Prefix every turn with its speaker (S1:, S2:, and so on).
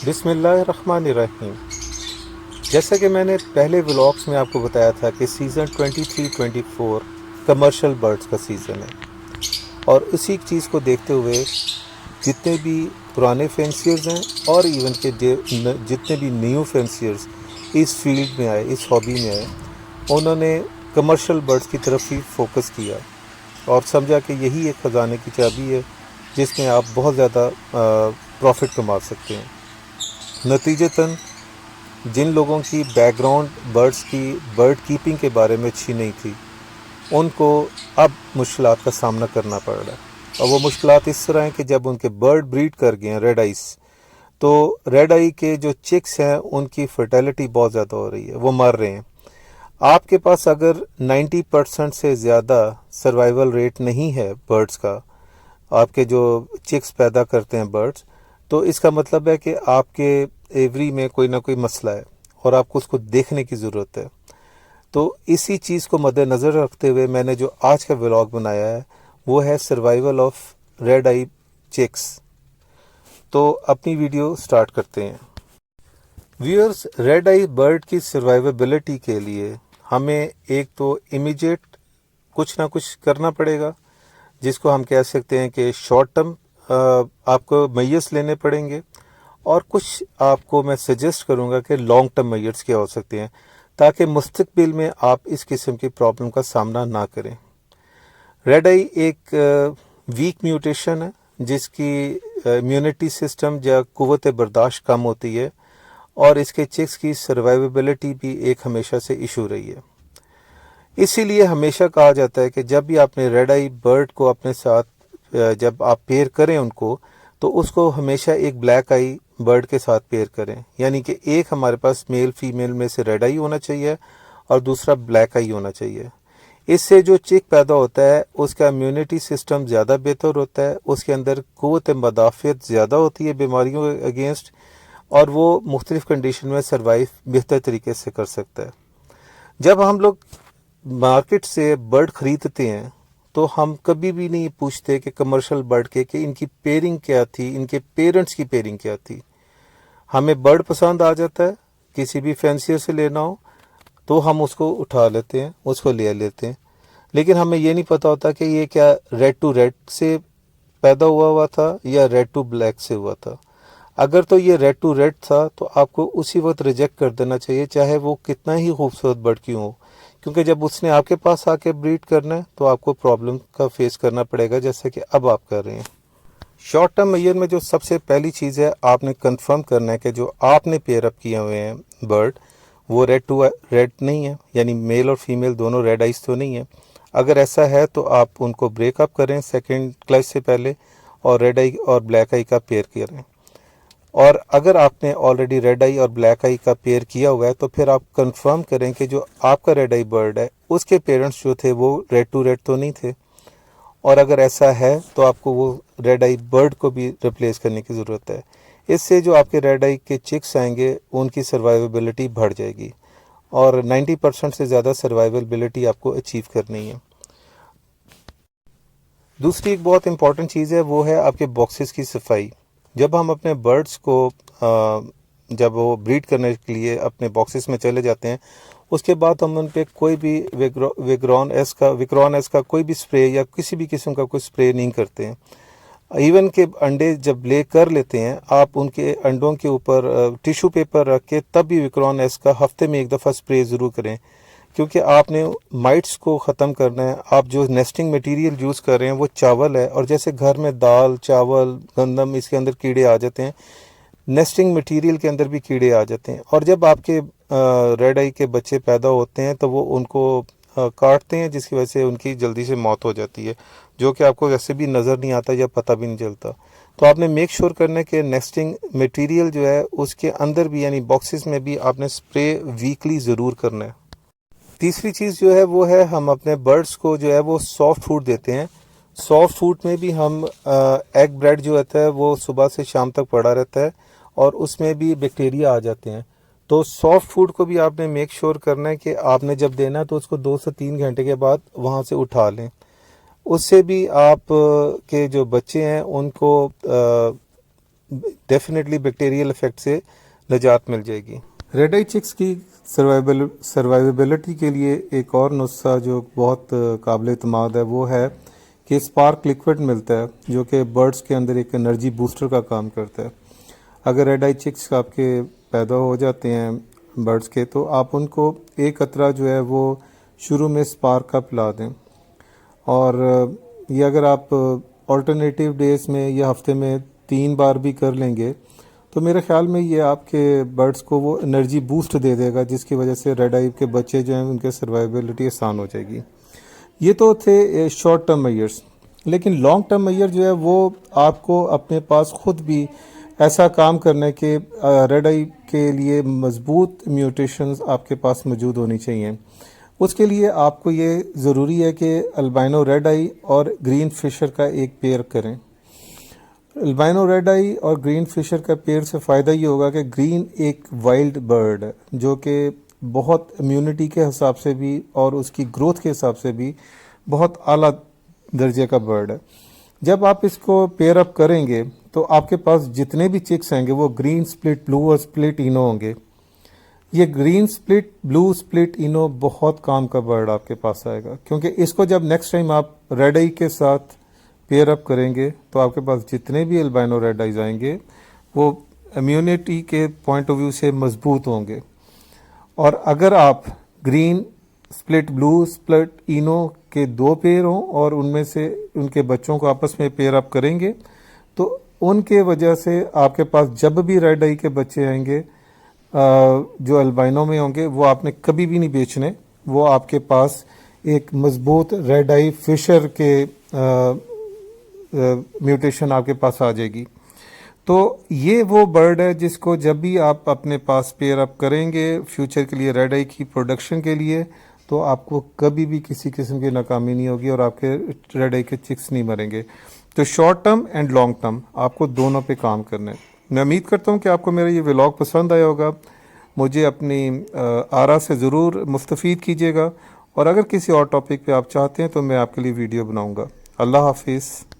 S1: बिस्मिल्लाहिर्रहमानिर्रहीम। जैसा कि मैंने पहले व्लॉग्स में आपको बताया था कि सीज़न 23-24 कमर्शियल बर्ड्स का सीज़न है, और उसी चीज़ को देखते हुए जितने भी पुराने फेंसियर्स हैं और इवन के जितने भी न्यू फेंसियर्स इस फील्ड में आए, इस हॉबी में आए, उन्होंने कमर्शियल बर्ड्स की तरफ ही फोकस किया और समझा कि यही एक ख़जाने की चाबी है जिसमें आप बहुत ज़्यादा प्रॉफिट कमा सकते हैं। नतीजतन जिन लोगों की बैकग्राउंड बर्ड्स की बर्ड कीपिंग के बारे में अच्छी नहीं थी, उनको अब मुश्किलात का सामना करना पड़ रहा है। और वो मुश्किलात इस तरह हैं कि जब उनके बर्ड ब्रीड कर गए हैं रेड आइस, तो रेड आई के जो चिक्स हैं उनकी फर्टिलिटी बहुत ज़्यादा हो रही है, वो मर रहे हैं। आपके पास अगर 90% से ज़्यादा सर्वाइवल रेट नहीं है बर्ड्स का, आपके जो चिक्स पैदा करते हैं बर्ड्स, तो इसका मतलब है कि आपके एवरी में कोई ना कोई मसला है और आपको उसको देखने की ज़रूरत है। तो इसी चीज़ को मद्देनज़र रखते हुए मैंने जो आज का व्लॉग बनाया है वो है survival of red eye chicks. तो अपनी वीडियो स्टार्ट करते हैं। व्यूअर्स, रेड आई बर्ड की सर्वाइवेबिलिटी के लिए हमें एक तो इमीडिएट कुछ ना कुछ करना पड़ेगा, जिसको हम कह सकते हैं कि शॉर्ट टर्म आपको मेजर्स लेने पड़ेंगे, और कुछ आपको मैं सजेस्ट करूंगा कि लॉन्ग टर्म मेजर्स क्या हो सकते हैं, ताकि मुस्तकबिल में आप इस किस्म की प्रॉब्लम का सामना ना करें। रेड आई एक वीक म्यूटेशन है जिसकी इम्यूनिटी सिस्टम या कुव्वत बर्दाश्त कम होती है, और इसके चिक्स की सर्वाइवेबिलिटी भी एक हमेशा से इशू रही है। इसीलिए हमेशा कहा जाता है कि जब भी आपने रेड आई बर्ड को अपने साथ जब आप पेयर करें उनको, तो उसको हमेशा एक ब्लैक आई बर्ड के साथ पेयर करें। यानी कि एक हमारे पास मेल फीमेल में से रेड आई होना चाहिए और दूसरा ब्लैक आई होना चाहिए। इससे जो चिक पैदा होता है उसका इम्यूनिटी सिस्टम ज़्यादा बेहतर होता है, उसके अंदर क़ुव्वत मदाफ़ियत ज़्यादा होती है बीमारियों के अगेंस्ट, और वो मुख्तलिफ़ कंडीशन में सर्वाइव बेहतर तरीके से कर सकता है। जब हम लोग मार्केट से बर्ड ख़रीदते हैं तो हम कभी भी नहीं पूछते कि कमर्शियल बर्ड के कि इनकी पेयरिंग क्या थी, इनके पेरेंट्स की पेयरिंग क्या थी। हमें बर्ड पसंद आ जाता है, किसी भी फैंसियर से लेना हो तो हम उसको उठा लेते हैं, उसको ले लेते हैं, लेकिन हमें ये नहीं पता होता कि ये क्या रेड टू रेड से पैदा हुआ था या रेड टू ब्लैक से हुआ था। अगर तो ये रेड टू रेड था तो आपको उसी वक्त रिजेक्ट कर देना चाहिए, चाहे वो कितना ही खूबसूरत बर्ड क्यों हो, क्योंकि जब उसने आपके पास आके ब्रीड करना है तो आपको प्रॉब्लम का फेस करना पड़ेगा, जैसे कि अब आप कर रहे हैं। शॉर्ट टर्म मेजर में जो सबसे पहली चीज़ है, आपने कंफर्म करना है कि जो आपने पेयर अप किए हुए हैं बर्ड वो रेड टू रेड नहीं है, यानी मेल और फीमेल दोनों रेड आइज तो नहीं है। अगर ऐसा है तो आप उनको ब्रेकअप करें सेकेंड क्लच से पहले और रेड आई और ब्लैक आई का पेयर करें। और अगर आपने ऑलरेडी रेड आई और ब्लैक आई का पेयर किया हुआ है तो फिर आप कंफर्म करें कि जो आपका रेड आई बर्ड है उसके पेरेंट्स जो थे वो रेड टू रेड तो नहीं थे, और अगर ऐसा है तो आपको वो रेड आई बर्ड को भी रिप्लेस करने की ज़रूरत है। इससे जो आपके रेड आई के चिक्स आएंगे उनकी सर्वाइवेबिलिटी बढ़ जाएगी, और 90% से ज़्यादा सर्वाइवेबिलिटी आपको अचीव करनी है। दूसरी एक बहुत इंपॉर्टेंट चीज़ है, वो है आपके बॉक्सेस की सफाई। जब हम अपने बर्ड्स को जब वो ब्रीड करने के लिए अपने बॉक्सेस में चले जाते हैं, उसके बाद हम उन पर कोई भी विक्रॉन एस का कोई भी स्प्रे या किसी भी किस्म का कोई स्प्रे नहीं करते हैं। इवन के अंडे जब ले कर लेते हैं, आप उनके अंडों के ऊपर टिश्यू पेपर रख के तब भी विक्रॉन एस का हफ्ते में एक दफ़ा स्प्रे ज़रूर करें, क्योंकि आपने माइट्स को ख़त्म करना है। आप जो नेस्टिंग मटेरियल यूज़ कर रहे हैं वो चावल है, और जैसे घर में दाल चावल गंदम इसके अंदर कीड़े आ जाते हैं, नेस्टिंग मटेरियल के अंदर भी कीड़े आ जाते हैं। और जब आपके रेड आई के बच्चे पैदा होते हैं तो वो उनको काटते हैं, जिसकी वजह से उनकी जल्दी से मौत हो जाती है, जो कि आपको वैसे भी नज़र नहीं आता या पता भी नहीं चलता। तो आपने मेक श्योर करना है कि नेस्टिंग मटेरियल जो है उसके अंदर भी, यानी बॉक्सेस में भी आपने स्प्रे वीकली ज़रूर करना है। तीसरी चीज़ जो है वो है, हम अपने बर्ड्स को जो है वो सॉफ्ट फूड देते हैं। सॉफ्ट फूड में भी हम एग ब्रेड जो होता है वो सुबह से शाम तक पड़ा रहता है और उसमें भी बैक्टीरिया आ जाते हैं। तो सॉफ्ट फूड को भी आपने मेक श्योर करना है कि आपने जब देना है तो उसको 2 से 3 घंटे के बाद वहाँ से उठा लें। उससे भी आप के जो बच्चे हैं उनको डेफिनेटली बैक्टीरियल इफेक्ट से निजात मिल जाएगी। रेड आई चिक्स की सर्वाइवेबिलिटी के लिए एक और नुस्खा जो बहुत काबिल इत्माद है वो है कि स्पार्क लिक्विड मिलता है जो कि बर्ड्स के अंदर एक एनर्जी बूस्टर का काम करता है। अगर रेड आई चिक्स आपके पैदा हो जाते हैं बर्ड्स के, तो आप उनको एक कतरा जो है वो शुरू में स्पार्क का पिला दें, और ये अगर आप ऑल्टरनेटिव डेज में या हफ्ते में 3 बार भी कर लेंगे तो मेरे ख्याल में ये आपके बर्ड्स को वो एनर्जी बूस्ट दे देगा, जिसकी वजह से रेड आई के बच्चे जो हैं उनके सर्वाइबिलिटी आसान हो जाएगी। ये तो थे शॉर्ट टर्म मेजर्स, लेकिन लॉन्ग टर्म मेजर जो है वो आपको अपने पास खुद भी ऐसा काम करना है कि रेड आई के लिए मजबूत म्यूटेशंस आपके पास मौजूद होनी चाहिए। उसके लिए आपको ये ज़रूरी है कि अल्बाइनो रेड आई और ग्रीन फिशर का एक पेयर करें। अल्बाइनो रेड आई और ग्रीन फिशर का पेयर से फ़ायदा ये होगा कि ग्रीन एक वाइल्ड बर्ड है जो कि बहुत इम्यूनिटी के हिसाब से भी और उसकी ग्रोथ के हिसाब से भी बहुत आला दर्जे का बर्ड है। जब आप इसको पेयर अप करेंगे तो आपके पास जितने भी चिक्स आएंगे वो ग्रीन स्प्लिट ब्लू और स्प्लिट इनो होंगे। ये ग्रीन स्प्लिट ब्लू स्प्लिट इनो बहुत काम का बर्ड आपके पास आएगा, क्योंकि इसको जब नेक्स्ट टाइम आप रेड आई के साथ पेयर अप करेंगे तो आपके पास जितने भी अल्बाइनो रेड आइज आएंगे वो इम्यूनिटी के पॉइंट ऑफ व्यू से मजबूत होंगे। और अगर आप ग्रीन स्प्लिट ब्लू स्प्लिट इनो के 2 पेयर हों और उनमें से उनके बच्चों को आपस में पेयर अप करेंगे तो उनके वजह से आपके पास जब भी रेड आई के बच्चे आएंगे जो अल्बाइनो में होंगे वो आपने कभी भी नहीं बेचने, वो आपके पास एक मजबूत रेड आई फिशर के म्यूटेशन आपके पास आ जाएगी। तो ये वो बर्ड है जिसको जब भी आप अपने पास पेयर अप करेंगे फ्यूचर के लिए रेड आई की प्रोडक्शन के लिए, तो आपको कभी भी किसी किस्म की नाकामी नहीं होगी और आपके रेड आई के चिक्स नहीं मरेंगे। तो short term and long term आपको दोनों पे काम करना है। मैं उम्मीद करता हूँ कि आपको मेरा ये व्लॉग पसंद आया होगा। मुझे अपनी आरा से ज़रूर मुस्तफ़ीद कीजिएगा, और अगर किसी और टॉपिक पे आप चाहते हैं तो मैं आपके लिए वीडियो बनाऊँगा। अल्लाह हाफिज़।